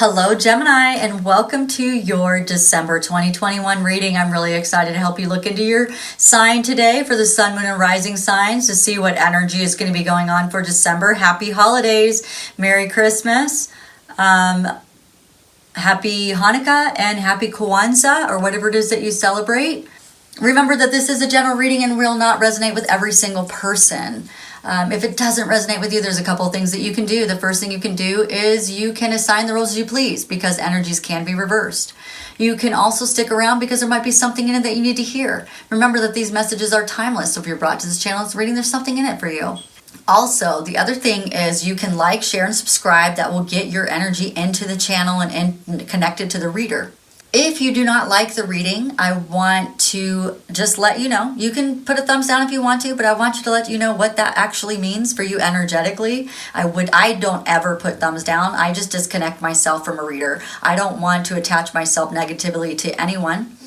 Hello, Gemini, and welcome to your December 2021 reading. I'm really excited to help you look into your sign today for the sun, moon, and rising signs to see what energy is going to be going on for December. Happy holidays, Merry Christmas, Happy Hanukkah, and Happy Kwanzaa, or whatever it is that you celebrate. Remember that this is a general reading and will not resonate with every single person. If it doesn't resonate with you, there's a couple of things that you can do. The first thing you can do is you can assign the roles as you please because energies can be reversed. You can also stick around because there might be something in it that you need to hear. Remember that these messages are timeless. So if you're brought to this channel and it's reading, there's something in it for you. Also, the other thing is you can like, share, and subscribe. That will get your energy into the channel and connected to the reader. If you do not like the reading, I want to just let you know. You can put a thumbs down if you want to, but I want you to let you know what that actually means for you energetically. I don't ever put thumbs down. I just disconnect myself from a reader. I don't want to attach myself negatively to anyone.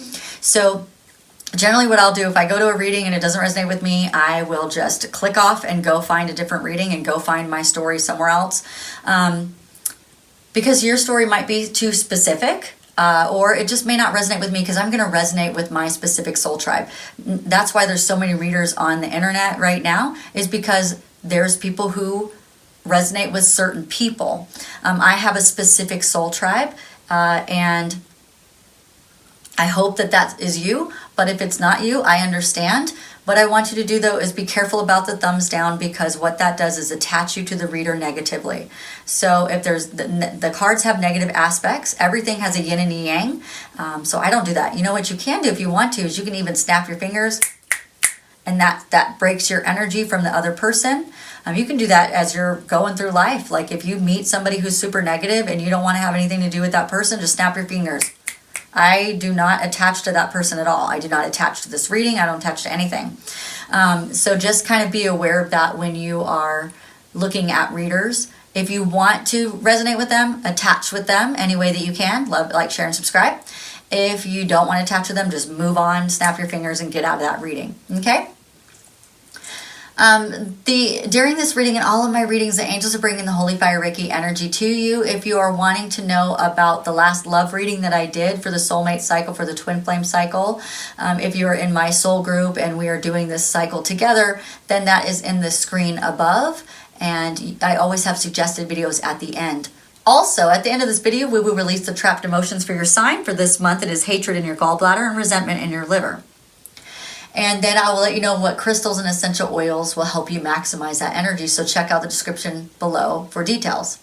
So generally what I'll do if I go to a reading and it doesn't resonate with me, I will just click off and go find a different reading and go find my story somewhere else. Because your story might be too specific. Or it just may not resonate with me because I'm going to resonate with my specific soul tribe. That's why there's so many readers on the internet right now, is because there's people who resonate with certain people. I have a specific soul tribe, and I hope that that is you, but if it's not you, I understand. What I want you to do, though, is be careful about the thumbs down because what that does is attach you to the reader negatively. So if there's the cards have negative aspects, everything has a yin and a yang. So I don't do that. You know what you can do if you want to is you can even snap your fingers, and that breaks your energy from the other person. You can do that as you're going through life. Like if you meet somebody who's super negative and you don't want to have anything to do with that person, just snap your fingers. I do not attach to that person at all. I do not attach to this reading. I don't attach to anything. So just kind of be aware of that when you are looking at readers. If you want to resonate with them, attach with them any way that you can. Love, like, share, and subscribe. If you don't want to attach with them, just move on, snap your fingers, and get out of that reading. Okay? During this reading and all of my readings, the angels are bringing the Holy Fire Reiki energy to you. If you are wanting to know about the last love reading that I did for the soulmate cycle, for the twin flame cycle, if you are in my soul group and we are doing this cycle together, then that is in the screen above. And I always have suggested videos at the end. Also, at the end of this video, we will release the trapped emotions for your sign. For this month, it is hatred in your gallbladder and resentment in your liver. And then I will let you know what crystals and essential oils will help you maximize that energy. So check out the description below for details.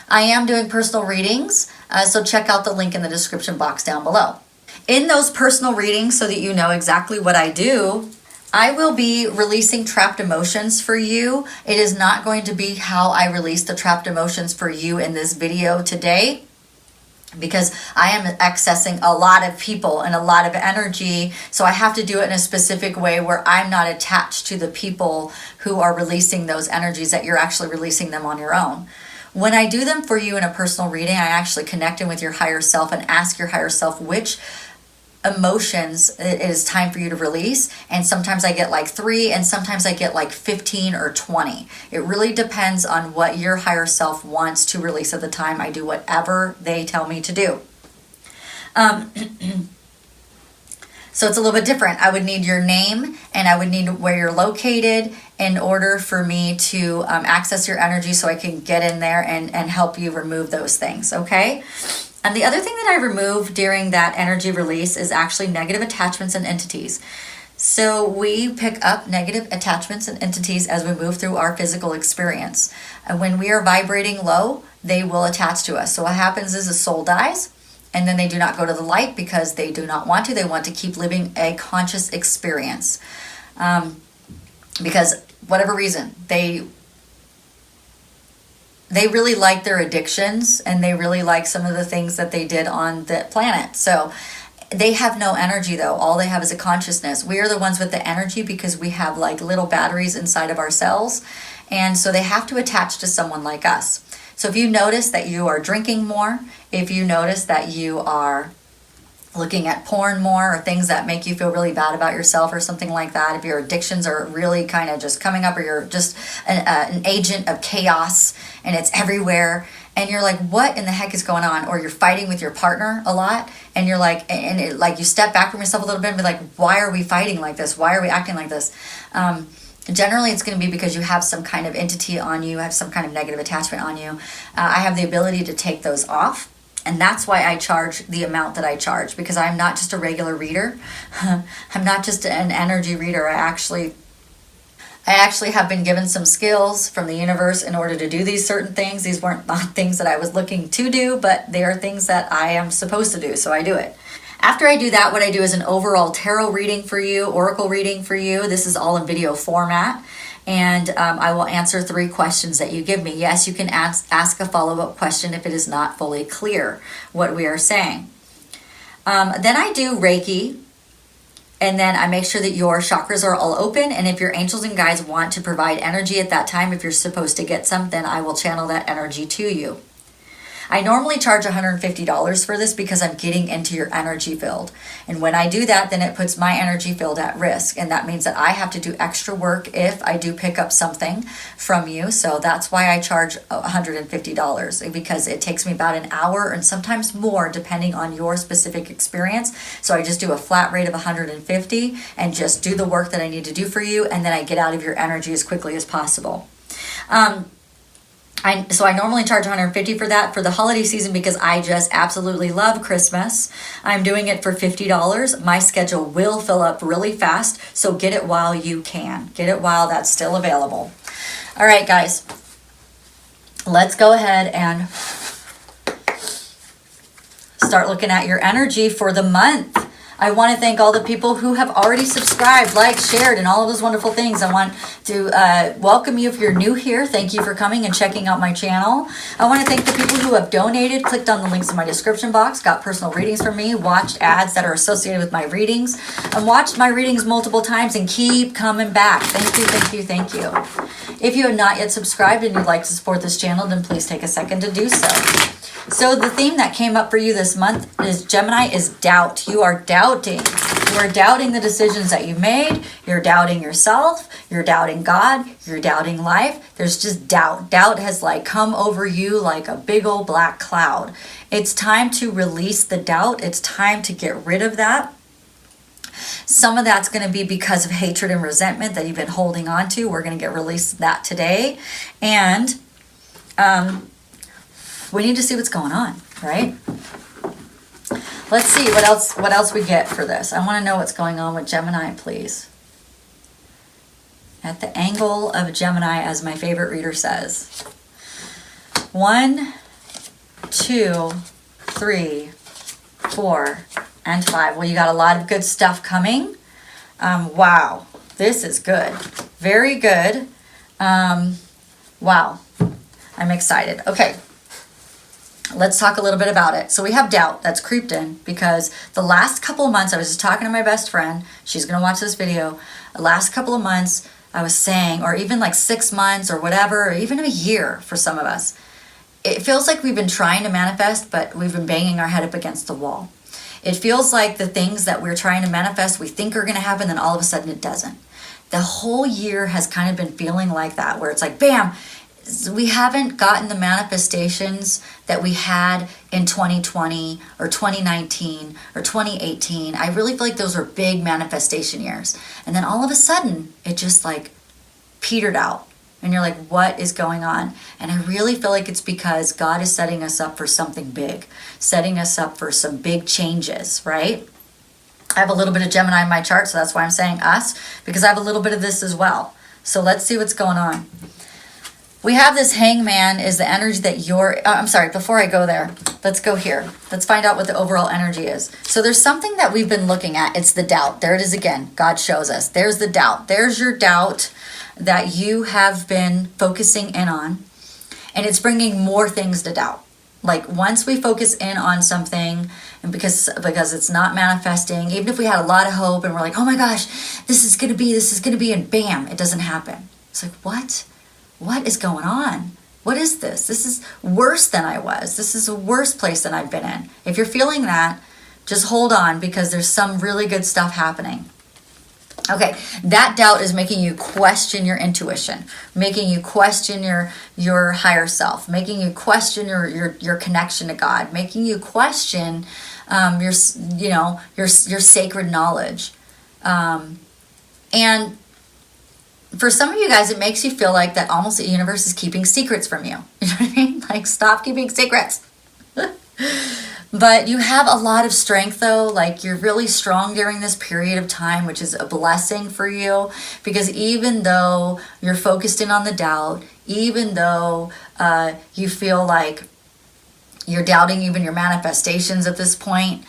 I am doing personal readings, so check out the link in the description box down below. In those personal readings, so that you know exactly what I do, I will be releasing trapped emotions for you. It is not going to be how I release the trapped emotions for you in this video today, because I am accessing a lot of people and a lot of energy. So I have to do it in a specific way where I'm not attached to the people who are releasing those energies, that you're actually releasing them on your own. When I do them for you in a personal reading, I actually connect in with your higher self and ask your higher self which emotions it is time for you to release. And sometimes I get like 3 and sometimes I get like 15 or 20. It really depends on what your higher self wants to release at the time. I do whatever they tell me to do. So it's a little bit different. I would need your name and I would need where you're located in order for me to access your energy so I can get in there and help you remove those things, okay? And the other thing that I remove during that energy release is actually negative attachments and entities. So we pick up negative attachments and entities as we move through our physical experience. And when we are vibrating low, they will attach to us. So what happens is a soul dies, and then they do not go to the light because they do not want to. They want to keep living a conscious experience. Because whatever reason, they really like their addictions and they really like some of the things that they did on the planet. So they have no energy though. All they have is a consciousness. We are the ones with the energy because we have like little batteries inside of our cells. And so they have to attach to someone like us. So if you notice that you are drinking more, if you notice that you are looking at porn more or things that make you feel really bad about yourself or something like that, if your addictions are really kind of just coming up or you're just an agent of chaos and it's everywhere and you're like, what in the heck is going on? Or you're fighting with your partner a lot, and you're like, like you step back from yourself a little bit and be like, why are we fighting like this? Why are we acting like this? Generally, it's going to be because you have some kind of entity on you, have some kind of negative attachment on you. I have the ability to take those off. And that's why I charge the amount that I charge, because I'm not just a regular reader. I'm not just an energy reader. I actually have been given some skills from the universe in order to do these certain things. These weren't not things that I was looking to do, but they are things that I am supposed to do, so I do it. After I do that, what I do is an overall tarot reading for you, oracle reading for you. This is all in video format. And I will answer 3 questions that you give me. Yes, you can ask a follow-up question if it is not fully clear what we are saying. Then I do Reiki, and then I make sure that your chakras are all open. And if your angels and guides want to provide energy at that time, if you're supposed to get some, then I will channel that energy to you. I normally charge $150 for this because I'm getting into your energy field. And when I do that, then it puts my energy field at risk. And that means that I have to do extra work if I do pick up something from you. So that's why I charge $150, because it takes me about an hour and sometimes more depending on your specific experience. So I just do a flat rate of $150 and just do the work that I need to do for you. And then I get out of your energy as quickly as possible. So I normally charge $150 for that for the holiday season because I just absolutely love Christmas. I'm doing it for $50. My schedule will fill up really fast, so get it while you can. Get it while that's still available. All right, guys. Let's go ahead and start looking at your energy for the month. I want to thank all the people who have already subscribed, liked, shared, and all of those wonderful things. I want to welcome you if you're new here. Thank you for coming and checking out my channel. I want to thank the people who have donated, clicked on the links in my description box, got personal readings from me, watched ads that are associated with my readings, and watched my readings multiple times and keep coming back. Thank you, thank you, thank you. If you have not yet subscribed and you'd like to support this channel, then please take a second to do so. So the theme that came up for you this month is Gemini is doubt. You are doubting. You are doubting the decisions that you made. You're doubting yourself. You're doubting God. You're doubting life. There's just doubt. Doubt has like come over you like a big old black cloud. It's time to release the doubt. It's time to get rid of that. Some of that's going to be because of hatred and resentment that you've been holding on to. We're going to get released of that today. And we need to see what's going on, right? Let's see what else we get for this. I want to know what's going on with Gemini, please. At the angle of Gemini, as my favorite reader says. 1, 2, 3, 4, and 5. Well, you got a lot of good stuff coming. Wow, this is good. Very good. Wow, I'm excited. Okay. Let's talk a little bit about it. So we have doubt that's creeped in because the last couple of months, I was just talking to my best friend. She's going to watch this video. The last couple of months, I was saying, or even like 6 months or whatever, or even a year for some of us, it feels like we've been trying to manifest, but we've been banging our head up against the wall. It feels like the things that we're trying to manifest, we think are going to happen, then all of a sudden it doesn't. The whole year has kind of been feeling like that, where it's like, bam, we haven't gotten the manifestations that we had in 2020 or 2019 or 2018. I really feel like those were big manifestation years. And then all of a sudden, it just like petered out. And you're like, what is going on? And I really feel like it's because God is setting us up for something big, setting us up for some big changes, right? I have a little bit of Gemini in my chart, so that's why I'm saying us, because I have a little bit of this as well. So let's see what's going on. We have this hangman is the energy that you're, I'm sorry, before I go there, let's go here. Let's find out what the overall energy is. So there's something that we've been looking at. It's the doubt. There it is again. God shows us. There's the doubt. There's your doubt that you have been focusing in on. And it's bringing more things to doubt. Like once we focus in on something, and because it's not manifesting, even if we had a lot of hope and we're like, oh my gosh, this is going to be, and bam, it doesn't happen. It's like, what? What is going on? What is this? This is worse than I was. This is a worse place than I've been in. If you're feeling that, just hold on because there's some really good stuff happening. Okay, that doubt is making you question your intuition, making you question your higher self, making you question your connection to God, making you question your sacred knowledge. And for some of you guys, it makes you feel like that almost the universe is keeping secrets from you. You know what I mean? Like, stop keeping secrets. But you have a lot of strength, though. Like, you're really strong during this period of time, which is a blessing for you, because even though you're focused in on the doubt, even though you feel like you're doubting even your manifestations at this point,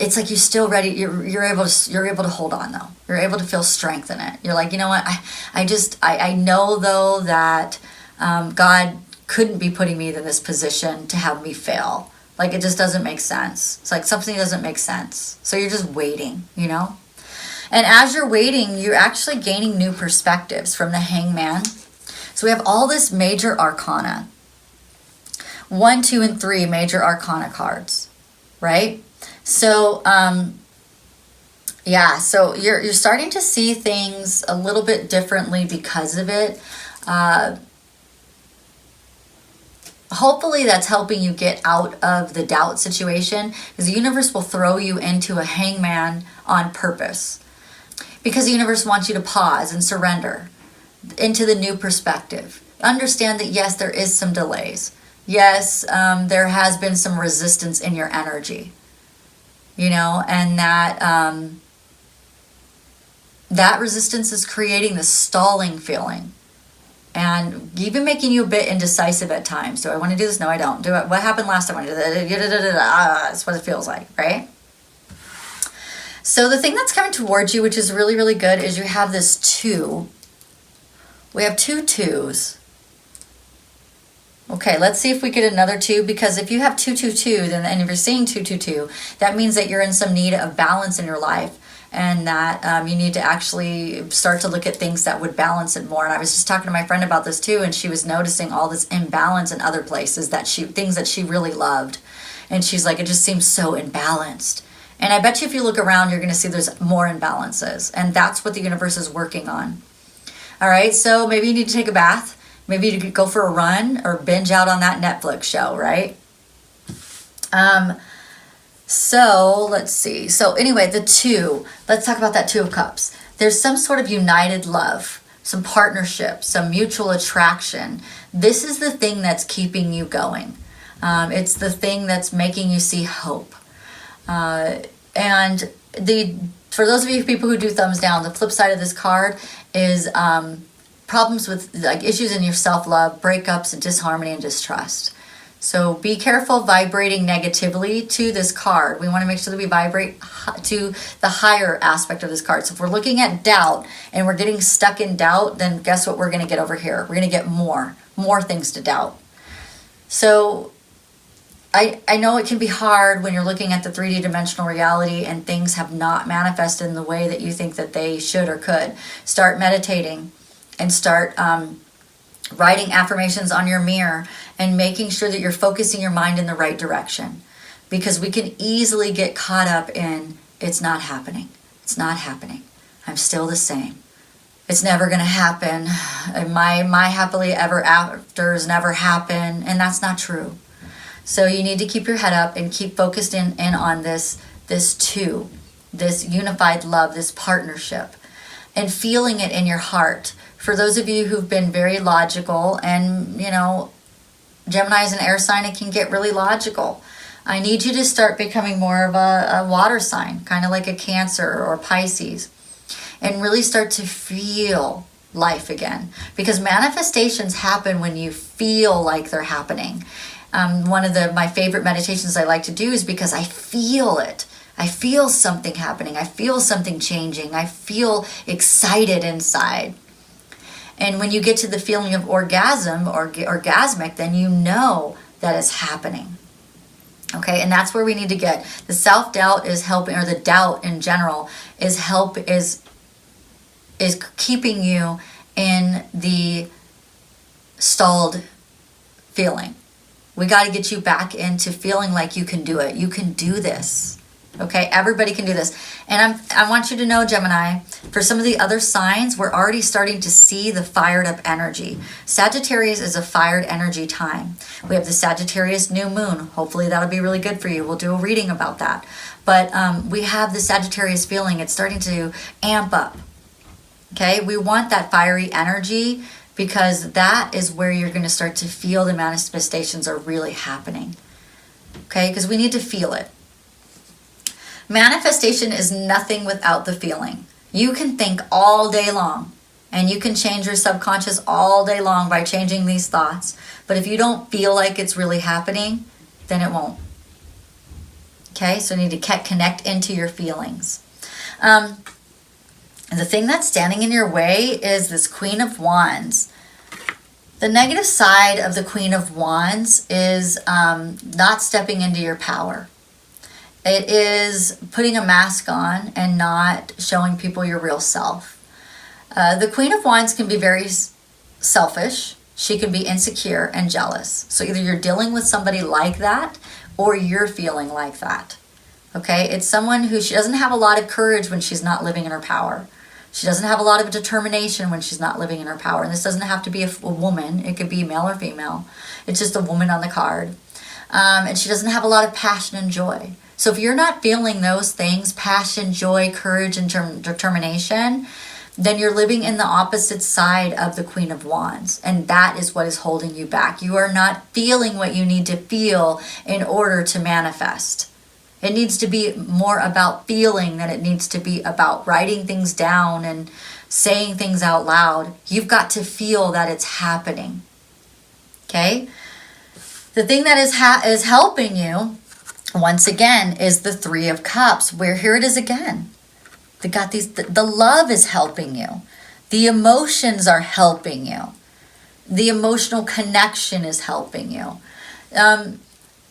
it's like you're still ready. You're able to hold on, though. You're able to feel strength in it. You're like, you know what? I know, though, that God couldn't be putting me in this position to have me fail. Like, it just doesn't make sense. It's like something doesn't make sense. So you're just waiting, you know? And as you're waiting, you're actually gaining new perspectives from the Hangman. So we have all this major arcana. 1, 2, and 3 major arcana cards, right? So, so you're starting to see things a little bit differently because of it. Hopefully that's helping you get out of the doubt situation, because the universe will throw you into a hangman on purpose, because the universe wants you to pause and surrender into the new perspective. Understand that, yes, there is some delays. Yes, there has been some resistance in your energy, you know, and that that resistance is creating this stalling feeling. And even making you a bit indecisive at times. Do I want to do this? No, I don't. Do it. What happened last time? I want to do that. That's what it feels like, right? So the thing that's coming towards you, which is really, really good, is you have this 2. We have 2 2s. Okay, let's see if we get another 2, because if you have 2 2 2, then, and if you're seeing 2 2 2, that means that you're in some need of balance in your life. And that you need to actually start to look at things that would balance it more. And I was just talking to my friend about this too, and she was noticing all this imbalance in other places, things that she really loved. And she's like, it just seems so imbalanced. And I bet you if you look around, you're going to see there's more imbalances. And that's what the universe is working on. All right, so maybe you need to take a bath. Maybe you could go for a run or binge out on that Netflix show, right? So let's see. So anyway, the 2, let's talk about that 2 of Cups. There's some sort of united love, some partnership, some mutual attraction. This is the thing that's keeping you going. It's the thing that's making you see hope. And for those of you people who do thumbs down, the flip side of this card is problems with, like, issues in your self-love, breakups, and disharmony and distrust. So be careful vibrating negatively to this card. We want to make sure that we vibrate to the higher aspect of this card. So if we're looking at doubt and we're getting stuck in doubt, then guess what we're going to get over here? We're going to get more things to doubt. So I know it can be hard when you're looking at the 3D dimensional reality and things have not manifested in the way that you think that they should or could. Start meditating and start writing affirmations on your mirror and making sure that you're focusing your mind in the right direction, because we can easily get caught up in, it's not happening. It's not happening. I'm still the same. It's never going to happen. My happily ever afters never happen. And that's not true. So you need to keep your head up and keep focused in on this 2, this unified love, this partnership, and feeling it in your heart. For those of you who've been very logical, and, you know, Gemini is an air sign, it can get really logical. I need you to start becoming more of a water sign, kind of like a Cancer or Pisces, and really start to feel life again. Because manifestations happen when you feel like they're happening. One of my favorite meditations I like to do is because I feel it. I feel something happening. I feel something changing. I feel excited inside. And when you get to the feeling of orgasm or orgasmic, then you know that it's happening. Okay, and that's where we need to get. The self-doubt is helping, or the doubt in general is keeping you in the stalled feeling. We got to get you back into feeling like you can do it. You can do this. Okay, everybody can do this. And I want you to know, Gemini, for some of the other signs, we're already starting to see the fired up energy. Sagittarius is a fired energy time. We have the Sagittarius new moon. Hopefully that'll be really good for you. We'll do a reading about that. But we have the Sagittarius feeling. It's starting to amp up. Okay, we want that fiery energy because that is where you're going to start to feel the manifestations are really happening. Okay, because we need to feel it. Manifestation is nothing without the feeling. You can think all day long and you can change your subconscious all day long by changing these thoughts. But if you don't feel like it's really happening, then it won't. Okay, so you need to connect into your feelings. The thing that's standing in your way is this Queen of Wands. The negative side of the Queen of Wands is not stepping into your power. It is putting a mask on and not showing people your real self. The Queen of Wands can be very selfish. She can be insecure and jealous. So either you're dealing with somebody like that or you're feeling like that. Okay? It's someone who she doesn't have a lot of courage when she's not living in her power. She doesn't have a lot of determination when she's not living in her power. And this doesn't have to be a woman. It could be male or female. It's just a woman on the card. And she doesn't have a lot of passion and joy. So if you're not feeling those things, passion, joy, courage, and determination, then you're living in the opposite side of the Queen of Wands. And that is what is holding you back. You are not feeling what you need to feel in order to manifest. It needs to be more about feeling than it needs to be about writing things down and saying things out loud. You've got to feel that it's happening. Okay? The thing that is helping you, once again, is the Three of Cups, where here it is again. They got these. The love is helping you. The emotions are helping you. The emotional connection is helping you.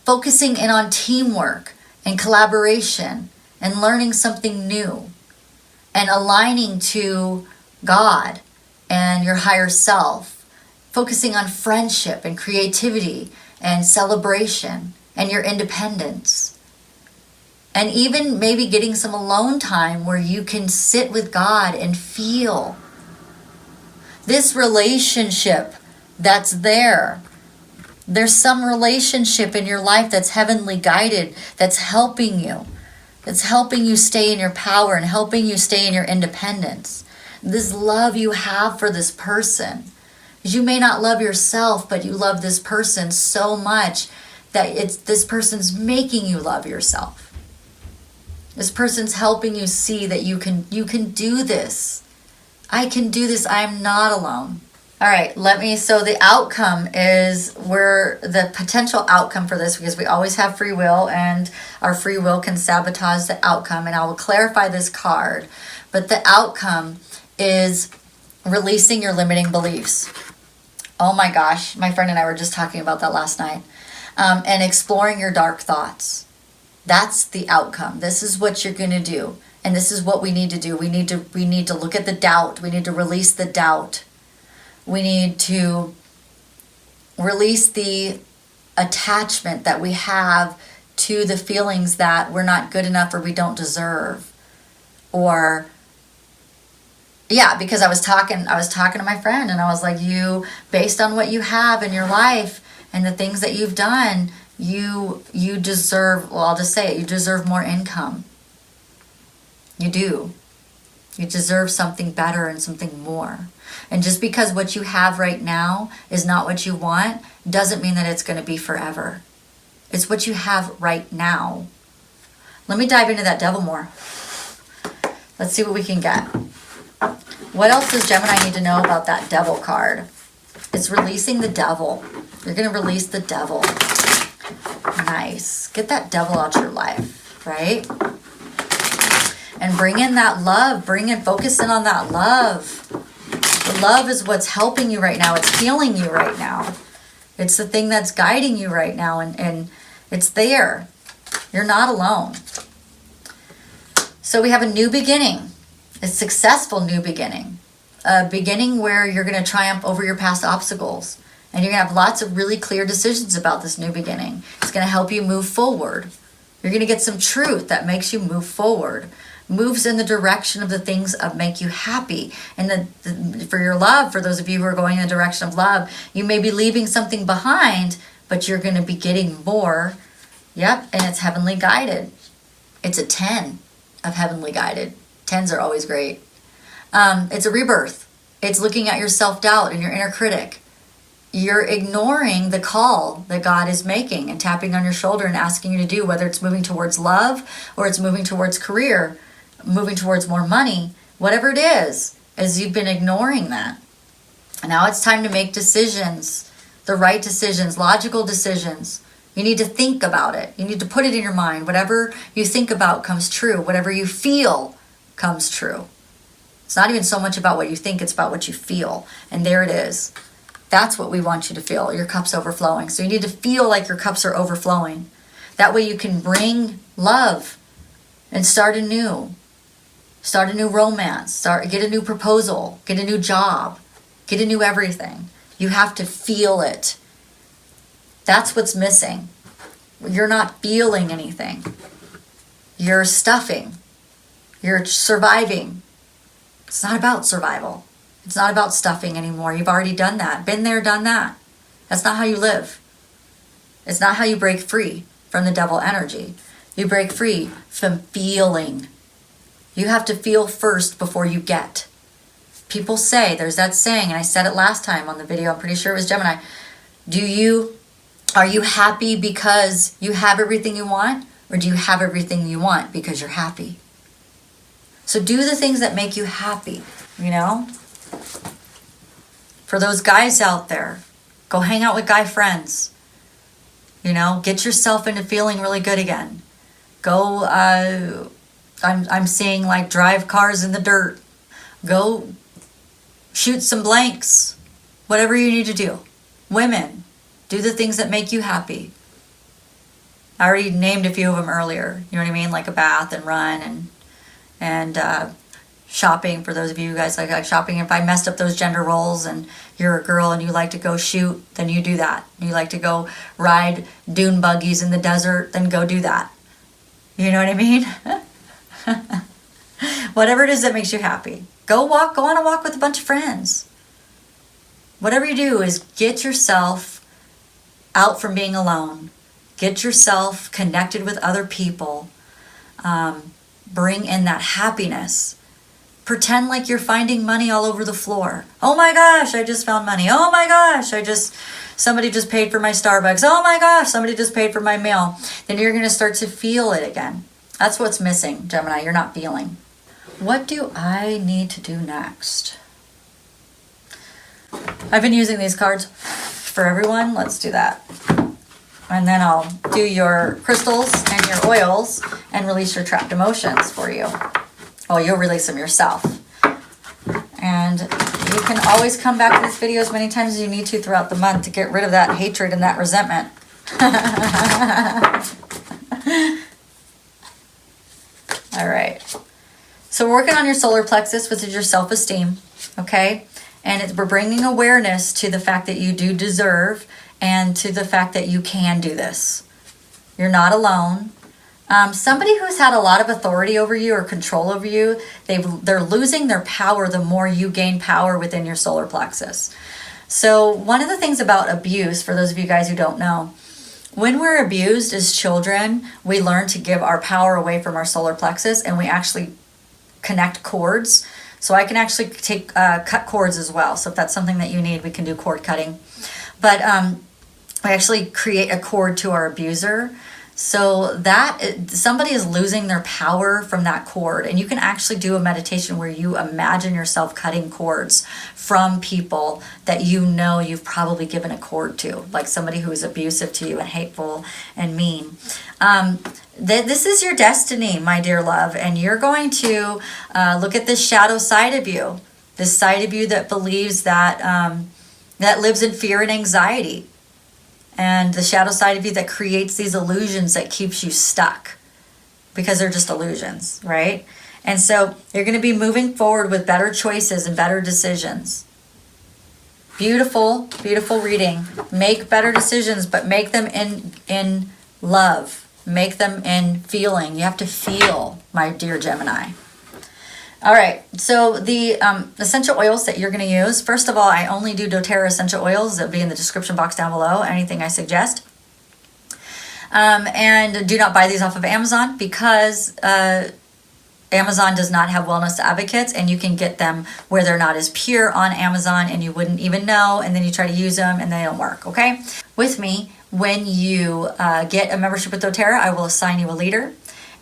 Focusing in on teamwork and collaboration and learning something new and aligning to God and your higher self. Focusing on friendship and creativity and celebration and your independence. And even maybe getting some alone time where you can sit with God and feel this relationship that's there. There's some relationship in your life that's heavenly guided, that's helping you. That's helping you stay in your power and helping you stay in your independence. This love you have for this person. You may not love yourself, but you love this person so much that this person's making you love yourself. This person's helping you see that you can do this. I can do this. I am not alone. All right, so the outcome is the potential outcome for this, because we always have free will and our free will can sabotage the outcome, and I will clarify this card. But the outcome is releasing your limiting beliefs. Oh my gosh, my friend and I were just talking about that last night. And exploring your dark thoughts. That's the outcome. This is what you're going to do. And this is what we need to do. We need to look at the doubt. We need to release the doubt. We need to release the attachment that we have to the feelings that we're not good enough or we don't deserve. Or because I was talking to my friend and I was like, based on what you have in your life and the things that you've done, you deserve, well, I'll just say it, you deserve more income. You do. You deserve something better and something more. And just because what you have right now is not what you want, doesn't mean that it's going to be forever. It's what you have right now. Let me dive into that devil more. Let's see what we can get. What else does Gemini need to know about that devil card? It's releasing the devil. You're going to release the devil. Nice. Get that devil out your life, right? And bring in that love. Focus in on that love. The love is what's helping you right now. It's healing you right now. It's the thing that's guiding you right now. And it's there. You're not alone. So we have a new beginning. A successful new beginning. A beginning where you're going to triumph over your past obstacles. And you're going to have lots of really clear decisions about this new beginning. It's going to help you move forward. You're going to get some truth that makes you move forward. moves in the direction of the things that make you happy. And for your love, for those of you who are going in the direction of love, you may be leaving something behind, but you're going to be getting more. Yep, and it's heavenly guided. It's a 10 of heavenly guided. 10s are always great. It's a rebirth. It's looking at your self-doubt and your inner critic. You're ignoring the call that God is making and tapping on your shoulder and asking you to do, whether it's moving towards love or it's moving towards career, moving towards more money, whatever it is you've been ignoring that. And now it's time to make decisions, the right decisions, logical decisions. You need to think about it. You need to put it in your mind. Whatever you think about comes true. Whatever you feel comes true. It's not even so much about what you think, it's about what you feel. And there it is. That's what we want you to feel, your cup's overflowing. So you need to feel like your cups are overflowing. That way you can bring love and start anew. Start a new romance, get a new proposal, get a new job, get a new everything. You have to feel it. That's what's missing. You're not feeling anything. You're stuffing. You're surviving. It's not about survival. It's not about stuffing anymore. You've already done that. Been there, done that. That's not how you live. It's not how you break free from the devil energy. You break free from feeling. You have to feel first before you get. People say, there's that saying, and I said it last time on the video, I'm pretty sure it was Gemini. Are you happy because you have everything you want? Or do you have everything you want because you're happy? So do the things that make you happy, you know? For those guys out there, go hang out with guy friends. You know, get yourself into feeling really good again. Go, I'm seeing like drive cars in the dirt. Go shoot some blanks. Whatever you need to do. Women, do the things that make you happy. I already named a few of them earlier. You know what I mean? Like a bath and run and shopping. For those of you guys like shopping, if I messed up those gender roles and you're a girl and you like to go shoot, then you do that. You like to go ride dune buggies in the desert, then go do that. You know what I mean? Whatever it is that makes you happy. Go on a walk with a bunch of friends. Whatever you do is get yourself out from being alone. Get yourself connected with other people. Bring in that happiness. Pretend like you're finding money all over the floor. Oh my gosh, I just found money. Oh my gosh, somebody just paid for my Starbucks. Oh my gosh, somebody just paid for my meal. Then you're going to start to feel it again. That's what's missing, Gemini. You're not feeling. What do I need to do next? I've been using these cards for everyone. Let's do that. And then I'll do your crystals and your oils and release your trapped emotions for you. Well, you'll release them yourself. And you can always come back to this video as many times as you need to throughout the month to get rid of that hatred and that resentment. All right. So we're working on your solar plexus, which is your self-esteem, okay? And we're bringing awareness to the fact that you do deserve and to the fact that you can do this. You're not alone. Somebody who's had a lot of authority over you or control over you, they're losing their power the more you gain power within your solar plexus. So one of the things about abuse, for those of you guys who don't know, when we're abused as children, we learn to give our power away from our solar plexus, and we actually connect cords. So I can actually cut cords as well. So if that's something that you need, we can do cord cutting. But we actually create a cord to our abuser. So that somebody is losing their power from that cord. And you can actually do a meditation where you imagine yourself cutting cords from people that you know you've probably given a cord to, like somebody who is abusive to you and hateful and mean. This is your destiny, my dear love, and you're going to look at this shadow side of you, this side of you that believes that that lives in fear and anxiety. And the shadow side of you that creates these illusions that keeps you stuck because they're just illusions, right? And so you're going to be moving forward with better choices and better decisions. Beautiful, beautiful reading. Make better decisions, but make them in love. Make them in feeling. You have to feel my dear Gemini. All right, so the essential oils that you're going to use, first of all, I only do doTERRA essential oils. They'll be in the description box down below, anything I suggest. And do not buy these off of Amazon because Amazon does not have wellness advocates, and you can get them where they're not as pure on Amazon and you wouldn't even know, and then you try to use them and they don't work, okay? With me, when you get a membership with doTERRA, I will assign you a leader.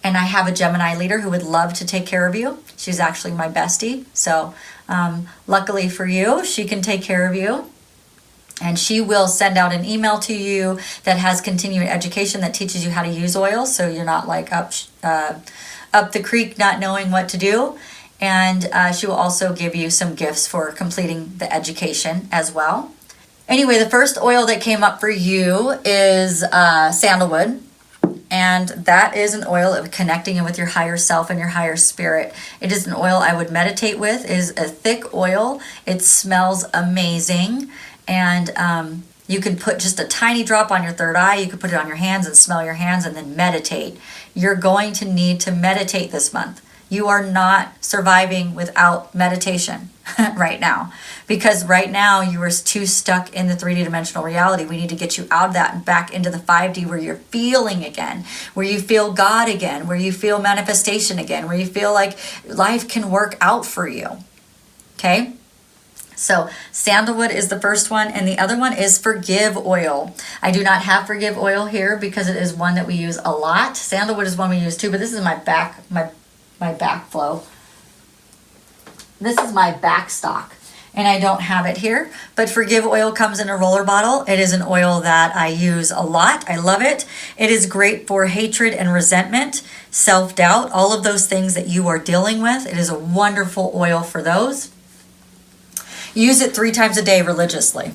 And I have a Gemini leader who would love to take care of you. She's actually my bestie. So luckily for you, she can take care of you. And she will send out an email to you that has continuing education that teaches you how to use oils. So you're not like up the creek not knowing what to do. And she will also give you some gifts for completing the education as well. Anyway, the first oil that came up for you is sandalwood. And that is an oil of connecting with your higher self and your higher spirit. It is an oil I would meditate with. It is a thick oil. It smells amazing. And you can put just a tiny drop on your third eye. You can put it on your hands and smell your hands and then meditate. You're going to need to meditate this month. You are not surviving without meditation right now, because right now you are too stuck in the 3D dimensional reality. We need to get you out of that and back into the 5D where you're feeling again, where you feel God again, where you feel manifestation again, where you feel like life can work out for you. Okay? So sandalwood is the first one, and the other one is forgive oil. I do not have forgive oil here because it is one that we use a lot. Sandalwood is one we use too, but this is my backflow. This is my back stock, and I don't have it here. But forgive oil comes in a roller bottle. It is an oil that I use a lot. I love it. It is great for hatred and resentment, self-doubt, all of those things that you are dealing with. It is a wonderful oil for those. Use it 3 times a day religiously.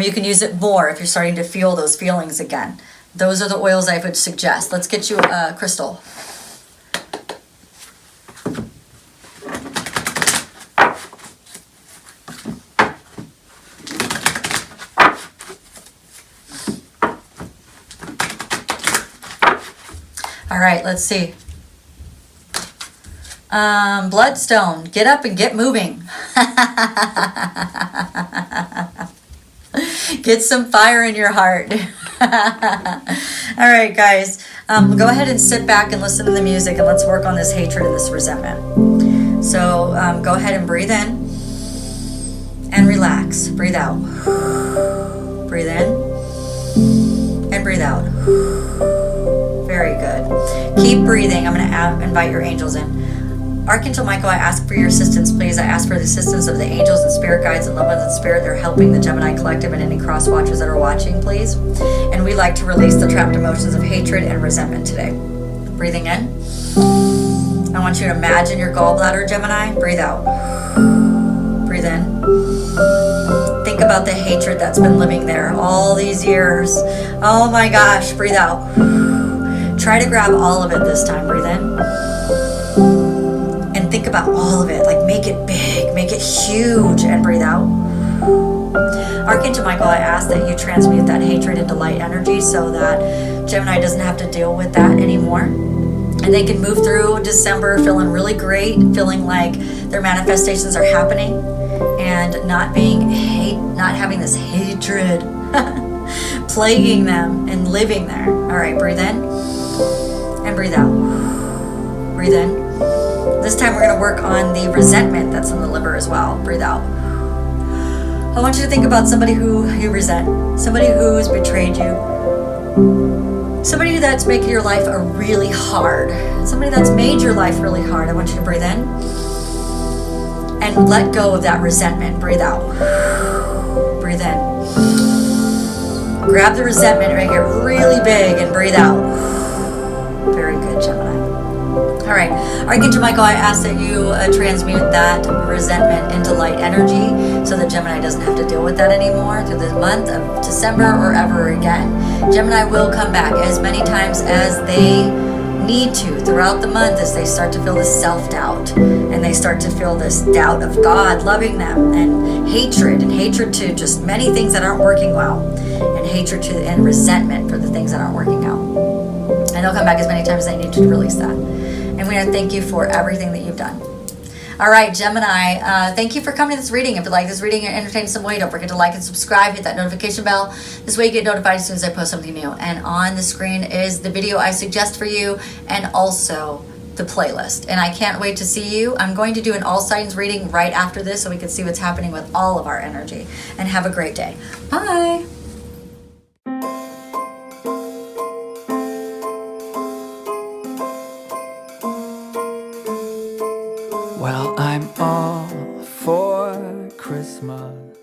You can use it more if you're starting to feel those feelings again. Those are the oils I would suggest. Let's get you a crystal. All right, let's see. Bloodstone, get up and get moving. Get some fire in your heart. All right, guys, go ahead and sit back and listen to the music, and let's work on this hatred and this resentment. So go ahead and breathe in and relax. Breathe out. Breathe in and breathe out. Very good. Keep breathing. I'm going to invite your angels in. Archangel Michael, I ask for your assistance, please. I ask for the assistance of the angels and spirit guides and loved ones in spirit. They're helping the Gemini Collective and any cross watchers that are watching, please. And we like to release the trapped emotions of hatred and resentment today. Breathing in. I want you to imagine your gallbladder, Gemini. Breathe out. Breathe in. Think about the hatred that's been living there all these years. Oh my gosh. Breathe out. Try to grab all of it this time. Breathe in. And think about all of it. Like make it big, make it huge, and breathe out. Archangel Michael, I ask that you transmute that hatred into light energy so that Gemini doesn't have to deal with that anymore. And they can move through December feeling really great, feeling like their manifestations are happening and not having this hatred plaguing them and living there. All right, breathe in and breathe out. Breathe in. This time we're going to work on the resentment that's in the liver as well. Breathe out. I want you to think about somebody who you resent, somebody who's betrayed you, somebody that's making your life really hard, somebody that's made your life really hard. I want you to breathe in and let go of that resentment. Breathe out. Breathe in. Grab the resentment, make it really big, and breathe out. Very good, Gemini. All right, Archangel Michael, I ask that you transmute that resentment into light energy so that Gemini doesn't have to deal with that anymore through the month of December or ever again. Gemini will come back as many times as they need to throughout the month as they start to feel this self-doubt and they start to feel this doubt of God loving them and hatred to just many things that aren't working well, and hatred to and resentment for the things that aren't working out. And they'll come back as many times as they need to release that. And we want to thank you for everything that you've done. All right, Gemini, thank you for coming to this reading. If you like this reading and entertain in some way, don't forget to like and subscribe, hit that notification bell. This way you get notified as soon as I post something new. And on the screen is the video I suggest for you and also the playlist. And I can't wait to see you. I'm going to do an all signs reading right after this so we can see what's happening with all of our energy. And have a great day. Bye. Well, I'm all for Christmas.